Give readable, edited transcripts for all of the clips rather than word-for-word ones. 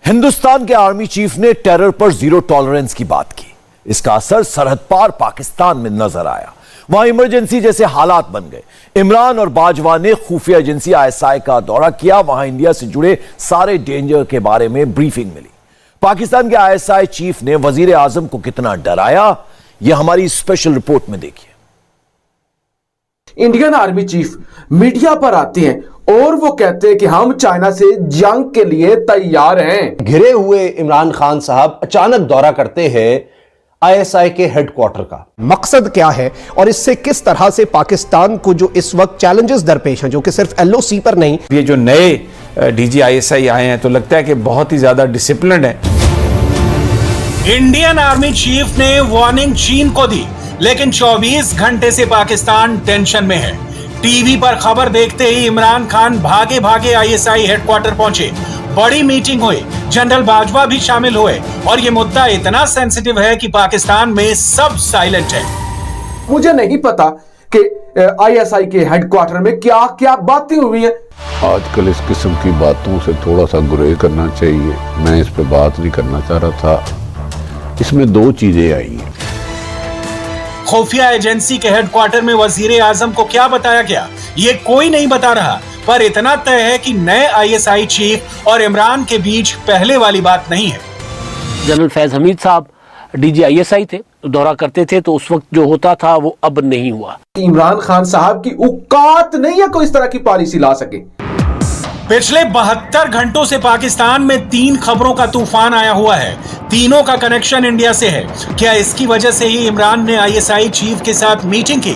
हिंदुस्तान के army chief ने terror पर जीरो टॉलरेंस की बात की। इसका असर सरहद पार पाकिस्तान में नजर आया। वहां इमरजेंसी जैसे हालात बन गए। इमरान और बाजवा ने खुफिया एजेंसी आईएसआई का दौरा किया। वहां इंडिया से जुड़े सारे डेंजर के बारे में ब्रीफिंग मिली। पाकिस्तान के आईएसआई चीफ ने वजीर आजम को कितना डराया, यह हमारी स्पेशल रिपोर्ट में देखिए। इंडियन आर्मी चीफ मीडिया पर आते हैं और वो कहते हैं कि हम चाइना से जंग के लिए तैयार हैं। घिरे हुए इमरान खान साहब अचानक दौरा करते हैं आईएसआई के हेडक्वार्टर का। मकसद क्या है और इससे किस तरह से पाकिस्तान को जो इस वक्त चैलेंजेस दरपेश हैं, जो कि सिर्फ एलओसी पर नहीं। ये जो नए डीजी आईएसआई आए हैं तो लगता है कि बहुत ही ज्यादा डिसिप्लिन्ड है। इंडियन आर्मी चीफ ने वार्निंग चीन को दी, लेकिन 24 घंटे से पाकिस्तान टेंशन में है। टीवी पर खबर देखते ही इमरान खान भागे भागे आईएसआई हेडक्वार्टर पहुंचे। बड़ी मीटिंग हुई, जनरल बाजवा भी शामिल हुए और यह मुद्दा इतना सेंसिटिव है कि पाकिस्तान में सब साइलेंट है। मुझे नहीं पता कि आईएसआई के हेडक्वार्टर में क्या क्या बातें हुई हैं। आजकल इस किस्म की बातों से थोड़ा सा गुरेज करना चाहिए। मैं इस पे बात नहीं करना चाह रहा था। इसमें दो चीजें आई हैं। खुफिया एजेंसी के हेडक्वार्टर में वजीर आजम को क्या बताया गया, ये कोई नहीं बता रहा, पर इतना तय है कि नए आईएसआई चीफ और इमरान के बीच पहले वाली बात नहीं है। जनरल फैज हमीद साहब डीजी आईएसआई थे, दौरा करते थे तो उस वक्त जो होता था वो अब नहीं हुआ। इमरान खान साहब की औकात नहीं है कोई इस तरह की पॉलिसी ला सके। पिछले 72 घंटों से पाकिस्तान में 3 खबरों का तूफान आया हुआ है। तीनों का कनेक्शन इंडिया से है। क्या इसकी वजह से ही इमरान ने आईएसआई चीफ के साथ मीटिंग की?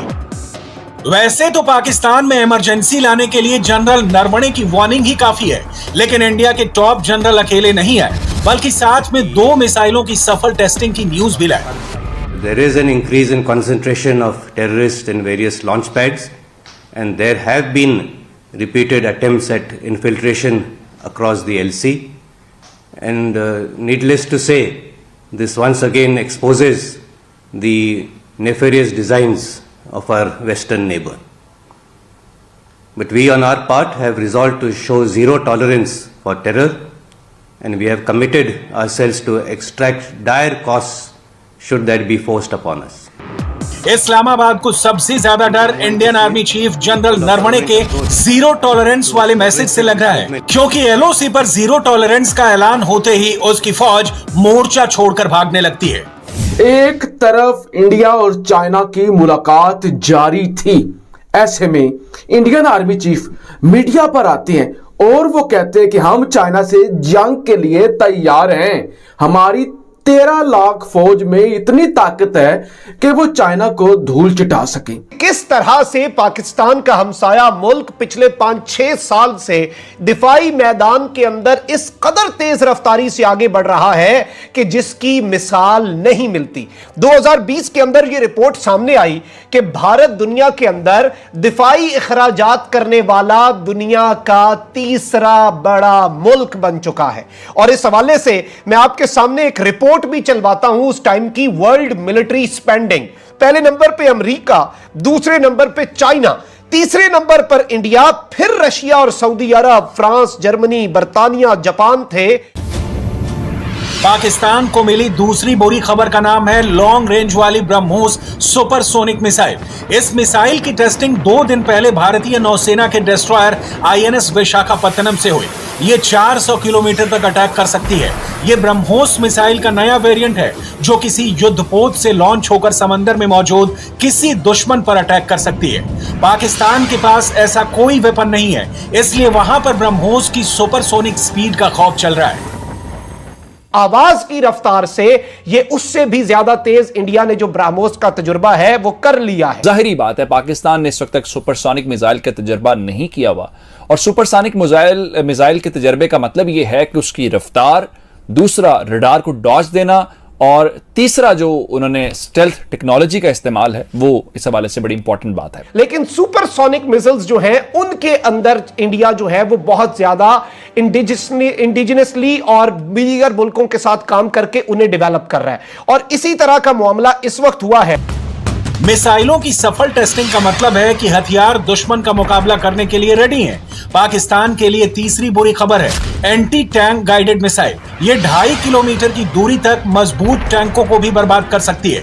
वैसे तो पाकिस्तान में इमरजेंसी लाने के लिए जनरल नरवणे की वार्निंग ही काफी है, लेकिन इंडिया के टॉप जनरल अकेले नहीं आए, बल्कि साथ में 2 मिसाइलों की सफल टेस्टिंग की न्यूज भी लाए। There is an increase in concentration of terrorists in various launch pads, and there have been repeated attempts at infiltration across the LC, and needless to say, this once again exposes the nefarious designs of our western neighbor. But we on our part have resolved to show zero tolerance for terror, and we have committed ourselves to extract dire costs should that be forced upon us. Islamabad को सबसे ज्यादा डर Indian army chief general Naravane के zero tolerance वाले message से लग रहा है, क्योंकि एलओसी पर जीरो टॉलरेंस का ऐलान होते ही उसकी फौज मोर्चा छोड़कर भागने लगती है। एक तरफ इंडिया और चाइना की मुलाकात जारी थी, ऐसे में इंडियन आर्मी चीफ मीडिया पर आते हैं और वो कहते हैं कि हम चाइना से जंग के लिए तैयार हैं। हमारी 13 लाख फौज में इतनी ताकत है कि वो चाइना को धूल चटा सके। किस तरह से पाकिस्तान का हमसाया मुल्क पिछले 5-6 साल से दिफाई मैदान के अंदर इस कदर तेज रफ्तारी से आगे बढ़ रहा है कि जिसकी मिसाल नहीं मिलती। 2020 के अंदर यह रिपोर्ट सामने आई कि भारत दुनिया के अंदर दिफाई अखराजात करने वाला दुनिया का 3रा बड़ा मुल्क बन चुका है। और इस हवाले से मैं आपके सामने एक रिपोर्ट भी चलवाता हूं उस टाइम की वर्ल्ड मिलिट्री स्पेंडिंग। पहले नंबर पे अमेरिका, दूसरे नंबर पे चाइना, तीसरे नंबर पर इंडिया, फिर रशिया और सऊदी अरब, फ्रांस, जर्मनी, बर्तानिया, जापान थे। पाकिस्तान को मिली दूसरी बुरी खबर का नाम है लॉन्ग रेंज वाली ब्रह्मोस सुपरसोनिक मिसाइल। इस मिसाइल की टेस्टिंग 2 दिन पहले भारतीय नौसेना के डिस्ट्रॉयर आईएनएस विशाखापत्तनम से हुई। ये 400 किलोमीटर तक अटैक कर सकती है। ये ब्रह्मोस मिसाइल का नया वेरिएंट है जो किसी युद्धपोत से लॉन्च होकर समंदर में मौजूद किसी दुश्मन पर अटैक कर सकती है। पाकिस्तान के पास ऐसा कोई वेपन नहीं है, इसलिए वहां पर ब्रह्मोस की सुपरसोनिक स्पीड का खौफ चल रहा है। आवाज की रफ्तार से ये उससे भी ज्यादा तेज इंडिया ने जो ब्रह्मोस का तजुर्बा है वो कर लिया है। जाहिरी बात है पाकिस्तान ने इस वक्त तक सुपरसोनिक मिसाइल का तजुर्बा नहीं किया हुआ, और सुपरसोनिक मिसाइल के तजर्बे का मतलब यह है कि उसकी रफ्तार, दूसरा रडार को डॉज देना, और तीसरा जो उन्होंने स्टेल्थ टेक्नोलॉजी का इस्तेमाल है, वो इस हवाले से बड़ी इंपॉर्टेंट बात है। लेकिन सुपरसोनिक मिसाइल्स जो हैं उनके अंदर इंडिया जो है वो बहुत ज्यादा इंडिजिनसली और दीगर मुल्कों के साथ काम करके उन्हें डेवलप कर रहा है, और इसी तरह का मामला इस वक्त हुआ है। मिसाइलों की सफल टेस्टिंग का मतलब है कि हथियार दुश्मन का मुकाबला करने के लिए रेडी हैं। पाकिस्तान के लिए तीसरी बुरी खबर है एंटी टैंक गाइडेड मिसाइल। ये 2.5 किलोमीटर की दूरी तक मजबूत टैंकों को भी बर्बाद कर सकती है।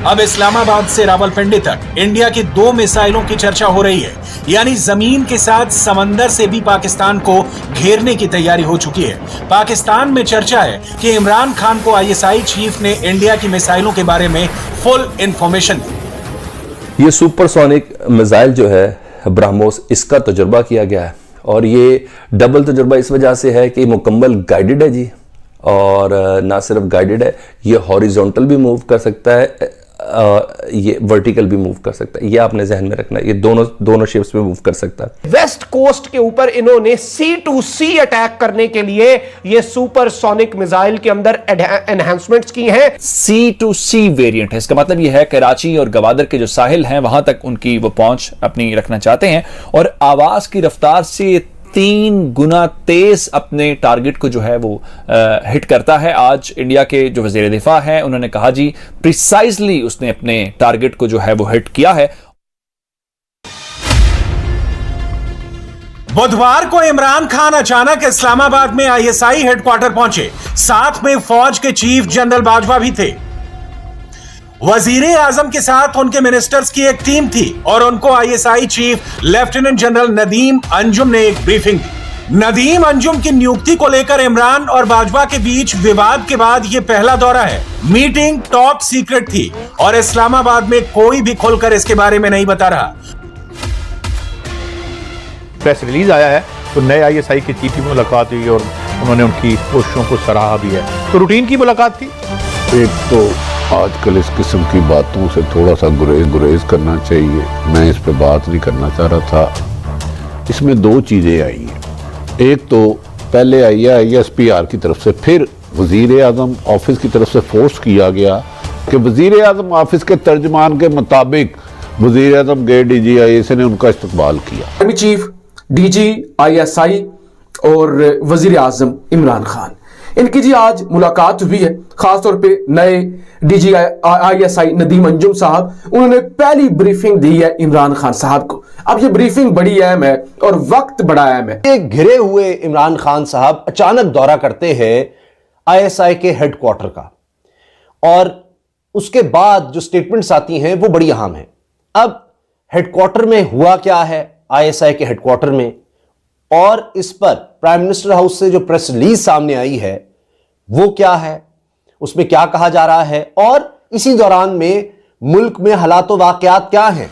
अब इस्लामाबाद से रावलपिंडी तक इंडिया की 2 मिसाइलों की चर्चा हो रही है, यानी जमीन के साथ समंदर से भी पाकिस्तान को घेरने की तैयारी हो चुकी है। पाकिस्तान में चर्चा है कि इमरान खान को आईएसआई चीफ ने इंडिया की मिसाइलों के बारे में फुल इंफॉर्मेशन दी। ये सुपरसोनिक मिसाइल जो है ब्रह्मोस, इसका तजुर्बा किया गया है और ये डबल तजुर्बा इस वजह से है कि मुकम्मल गाइडेड है जी, और ना सिर्फ गाइडेड है, ये हॉरिजॉन्टल भी मूव कर सकता है, ये वर्टिकल भी मूव कर सकता है। ये आपने जहन में रखना है, ये दोनों शेप्स में मूव कर सकता है। वेस्ट कोस्ट के ऊपर इन्होंने C2C अटैक करने के लिए ये सुपरसोनिक मिसाइल के अंदर एनहांसमेंट्स की हैं। C2C वेरिएंट है, इसका मतलब ये है कराची और गवादर के जो साहिल हैं वहां तक उनकी वो पहुंच अपनी रखना चाहते हैं, और आवाज की रफ्तार से 3 गुना तेज अपने टारगेट को जो है वो हिट करता है। आज इंडिया के जो वजीर दिफा हैं उन्होंने कहा जी प्रिसाइजली उसने अपने टारगेट को जो है वो हिट किया है। बुधवार को इमरान खान अचानक इस्लामाबाद में आईएसआई हेडक्वार्टर पहुंचे, साथ में फौज के चीफ जनरल बाजवा भी थे। वजीर आजम के साथ उनके मिनिस्टर्स की एक टीम थी और उनको ISI chief lieutenant general Nadeem Anjum ने एक ब्रीफिंग दी। नदीम अंजुम की नियुक्ति को लेकर इमरान और बाजवा के बीच विवाद के बाद यह पहला दौरा है। मीटिंग टॉप सीक्रेट थी और इस्लामाबाद में कोई भी खुलकर इसके बारे में नहीं बता रहा। प्रेस रिलीज आया है तो नए आईएसआई के चीफ की मुलाकात हुई और उन्होंने उनकी कोशिशों को सराहा भी है। तो रूटीन की मुलाकात थी। एक तो आजकल इस किस्म की बातों से थोड़ा सा गुरेज करना चाहिए। मैं इस पे बात नहीं करना चाह रहा था। इसमें 2 चीज़ें आई हैं। एक तो पहले आई है ISPR की तरफ से, फिर वज़ीर आज़म ऑफिस की तरफ से फोर्स किया गया कि वज़ीर आज़म ऑफिस के तर्जमान के मुताबिक वज़ीर आज़म गए DGISI ने उनका इस्तकबाल किया। आर्मी चीफ, DGISI और वज़ीर आज़म इमरान खान, इनकी जी आज मुलाकात हुई है। खासतौर पे नए DGISI नदीम अंजुम साहब, उन्होंने पहली ब्रीफिंग दी है इमरान खान साहब को। अब ये ब्रीफिंग बड़ी अहम है और वक्त बड़ा अहम है। ये घिरे हुए इमरान खान साहब अचानक दौरा करते हैं ISI के हेडक्वार्टर का, और उसके बाद जो स्टेटमेंट्स आती हैं वो बड़ी अहम है। अब हेडक्वार्टर में हुआ क्या है ISI के हेडक्वार्टर में, और इस पर प्राइम मिनिस्टर हाउस से जो प्रेस रिलीज सामने आई है वो क्या है, उसमें क्या कहा जा रहा है, और इसी दौरान में मुल्क में हालात व वाकयात क्या हैं।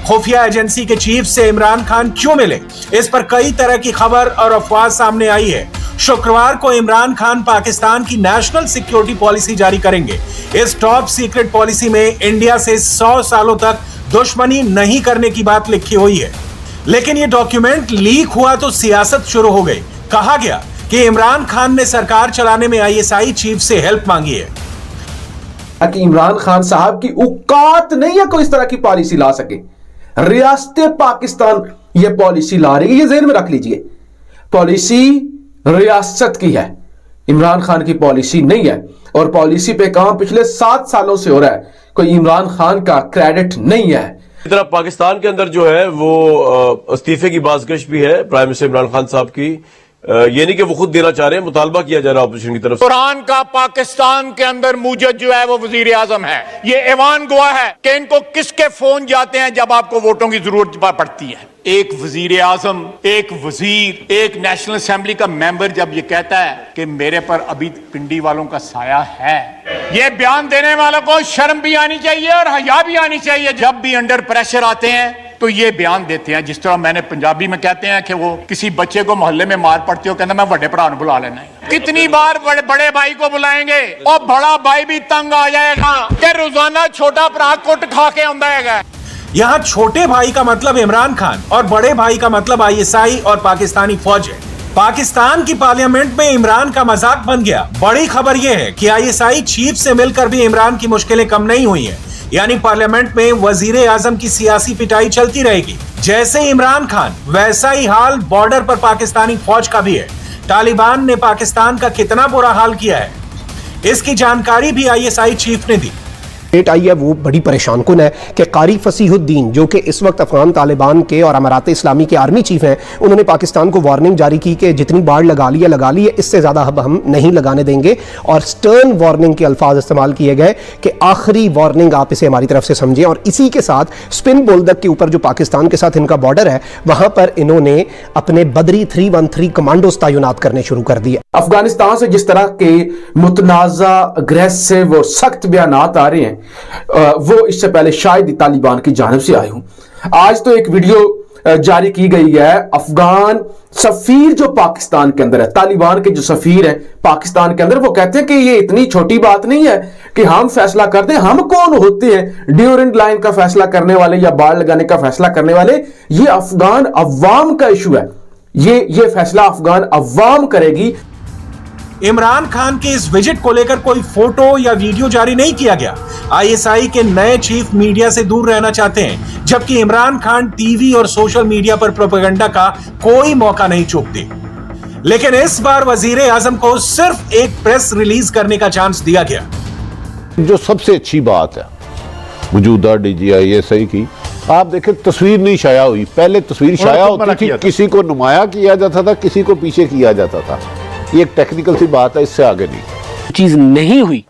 खुफिया एजेंसी के चीफ से इमरान खान क्यों मिले, इस पर कई तरह की खबर और अफवाह सामने आई है। शुक्रवार को इमरान खान पाकिस्तान की नेशनल सिक्योरिटी पॉलिसी जारी करेंगे। इस टॉप सीक्रेट पॉलिसी में इंडिया से 100 सालों तक दुश्मनी नहीं करने की बात लिखी हुई है, लेकिन यह डॉक्यूमेंट लीक हुआ तो सियासत शुरू हो गई। कहा गया कि इमरान खान ने सरकार चलाने में ISI चीफ से हेल्प मांगी है। कि इमरान खान साहब की औकात नहीं है कोई इस तरह की पॉलिसी ला सके। रियासत पाकिस्तान ये पॉलिसी ला रही है, ये ज़हन में रख लीजिए। पॉलिसी रियासत की है, इमरान खान की पॉलिसी नहीं है। और पॉलिसी पे काम पिछले 7 सालों से हो रहा है, कोई इमरान खान का क्रेडिट नहीं है। इधर पाकिस्तान के अंदर जो है वो इस्तीफे की बाज़गश भी है प्राइम मिनिस्टर इमरान खान साहब की। ये नहीं कि वो खुद देना चाह रहे हैं, मुतालबा किया जा रहा है ऑपोजिशन की तरफ से। कुरान का पाकिस्तान के अंदर मूजद जो है वो वजीर आजम है। ये ऐवान गवाह है कि इनको किसके फोन जाते हैं जब आपको वोटों की जरूरत पड़ती है। एक वजीर आजम, एक वजीर, एक नेशनल असेंबली का मेंबर जब ये कहता है कि मेरे पर अभी पिंडी वालों का साया है, ये बयान देने वालों को शर्म भी आनी चाहिए और हया भी आनी चाहिए। जब भी अंडर प्रेशर आते हैं तो ये बयान देते हैं, जिस तरह मैंने पंजाबी में कहते हैं कि वो किसी बच्चे को मोहल्ले में मार पड़ती हो, कहना मैं बड़े भरा बुला लेना है। कितनी बार बड़े भाई को बुलाएंगे और बड़ा भाई भी तंग आ जाएगा कि रोजाना छोटा भरा कुट खा के आंदा है। यहाँ छोटे भाई का मतलब इमरान खान और बड़े भाई का मतलब ISI और पाकिस्तानी फौज है। पाकिस्तान की पार्लियामेंट में इमरान का मजाक बन गया। बड़ी खबर यह है कि ISI चीफ से मिलकर भी इमरान की मुश्किलें कम नहीं हुई हैं। यानी पार्लियामेंट में वजीर आजम की सियासी पिटाई चलती रहेगी। जैसे इमरान खान, वैसा ही हाल बॉर्डर पर पाकिस्तानी फौज का भी है। तालिबान ने पाकिस्तान का कितना बुरा हाल किया है, इसकी जानकारी भी ISI चीफ ने दी। डेट आई है वो बड़ी परेशान कुन है कि कारी फसीहुद्दीन जो कि इस वक्त अफगान तालिबान के और अमारात इस्लामी के आर्मी चीफ हैं, उन्होंने पाकिस्तान को वार्निंग जारी की कि जितनी बाढ़ लगा ली है, इससे ज़्यादा अब हम नहीं लगाने देंगे। और स्टर्न वार्निंग के अल्फाज इस्तेमाल किए गए कि आखिरी वार्निंग आप इसे हमारी तरफ से समझें। और इसी के साथ स्पिन बोल्दक के ऊपर जो पाकिस्तान के साथ इनका बॉर्डर है, वहां पर इन्होंने अपने बदरी 313 कमांडोज तैनात करने शुरू कर दिए। अफगानिस्तान से जिस तरह के मुतनाज़ा, अग्रेसिव और सख्त बयानात आ रहे हैं, वो इससे पहले शायद तालिबान की जानिब से आए हूं। आज तो एक वीडियो जारी की गई है, अफगान सफीर जो पाकिस्तान के अंदर है, तालिबान के जो सफीर हैं पाकिस्तान के अंदर, वो कहते हैं कि ये इतनी छोटी बात नहीं है कि हम फैसला कर दें। हम कौन होते हैं ड्यूरेंट लाइन का फैसला करने वाले या बाढ़ लगाने का फैसला करने वाले? ये अफगान अवाम का इशू है, ये फैसला अफगान अवाम करेगी। इमरान खान के इस विजिट को लेकर कोई फोटो या वीडियो जारी नहीं किया गया। आईएसआई के नए चीफ मीडिया से दूर रहना चाहते हैं, जबकि इमरान खान टीवी और सोशल मीडिया पर प्रोपेगेंडा का कोई मौका नहीं चूकते। लेकिन इस बार वजीर आजम को सिर्फ एक प्रेस रिलीज करने का चांस दिया गया। जो सबसे अच्छी बात है मौजूदा DGISI की, आप देखें तस्वीर नहीं शाया हुई। पहले तस्वीर शाया होती थी, किसी को नुमाया किया जाता था, किसी को पीछे किया जाता था। ये एक टेक्निकल सी बात है, इससे आगे नहीं। चीज़ नहीं हुई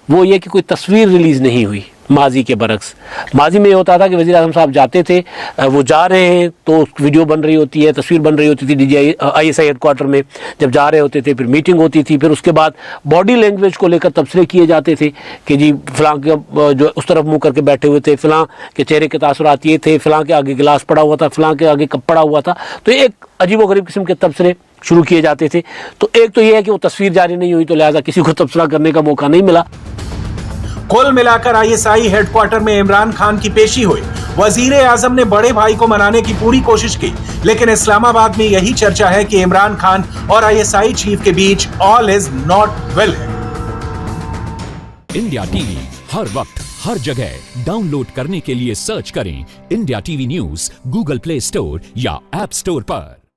वो ये कि कोई तस्वीर रिलीज़ नहीं हुई। माजी के बरक्स, माजी में ये होता था कि वज़ीर आज़म साहब जाते थे, वो जा रहे हैं तो वीडियो बन रही होती है, तस्वीर बन रही होती थी DGISI हेडक्वार्टर में। जब जा रहे होते थे फिर मीटिंग होती थी, फिर उसके बाद बॉडी लैंग्वेज को लेकर तबसरे किए जाते थे कि जी फ़लाँ के जो उस तरफ मुँह करके बैठे हुए थे, फ़लाँ के चेहरे के तासुरात ये थे, फ़लाँ के आगे गिलास पड़ा हुआ था, फ़लाँ के आगे कप पड़ा हुआ था। तो एक अजीबोगरीब किस्म के तबसरे शुरू किए जाते थे। तो एक तो ये है कि वो तस्वीर जारी नहीं हुई, तो लिहाजा किसी को तबसरा करने का मौका नहीं मिला। कुल मिलाकर आईएसआई हेडक्वार्टर में इमरान खान की पेशी हुई। वजीर आजम ने बड़े भाई को मनाने की पूरी कोशिश की, लेकिन इस्लामाबाद में यही चर्चा है कि इमरान खान और आईएसआई चीफ के बीच ऑल इज नॉट वेल है। इंडिया टीवी हर वक्त हर जगह डाउनलोड करने के लिए सर्च करें India TV news Google play store या ऐप स्टोर पर।